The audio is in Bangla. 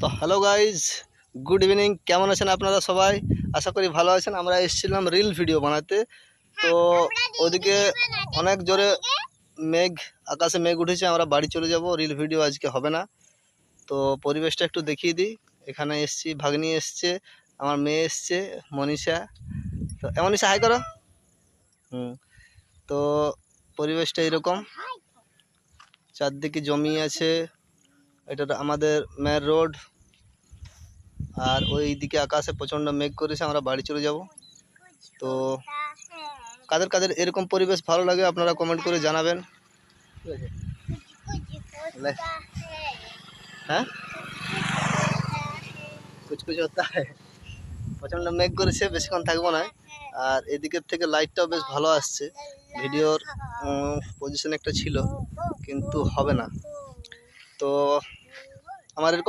তো হ্যালো গাইজ, গুড ইভিনিং। কেমন আছেন আপনারা সবাই? আশা করি ভালো আছেন। আমরা এসেছিলাম রিল ভিডিও বানাতে। তো ওদিকে অনেক জোরে মেঘ, আকাশে মেঘ উঠেছে। আমরা বাড়ি চলে যাব, রিল ভিডিও আজকে হবে না। তো পরিবেশটা একটু দেখিয়ে দিই। এখানে এসছি, ভাগ্নি এসছে, আমার মেয়ে এসছে মনীষা। তো মনীষা হাই করো। তো পরিবেশটা এরকম, চারদিকে জমি আছে। এটা আমাদের মেন রোড। আর ওই দিকে আকাশে প্রচণ্ড মেঘ করেছে, আমরা বাড়ি চলে যাব। তো কাদের কাদের এরকম পরিবেশ ভালো লাগে আপনারা কমেন্ট করে জানাবেন। হ্যাঁ, কুচকুচ হতা হয়। প্রচণ্ড মেঘ করেছে, বেশিক্ষণ থাকবো না। আর এদিকের থেকে লাইটটাও বেশ ভালো আসছে। ভিডিওর পজিশন একটা ছিল, কিন্তু হবে না। তো আমার এরকম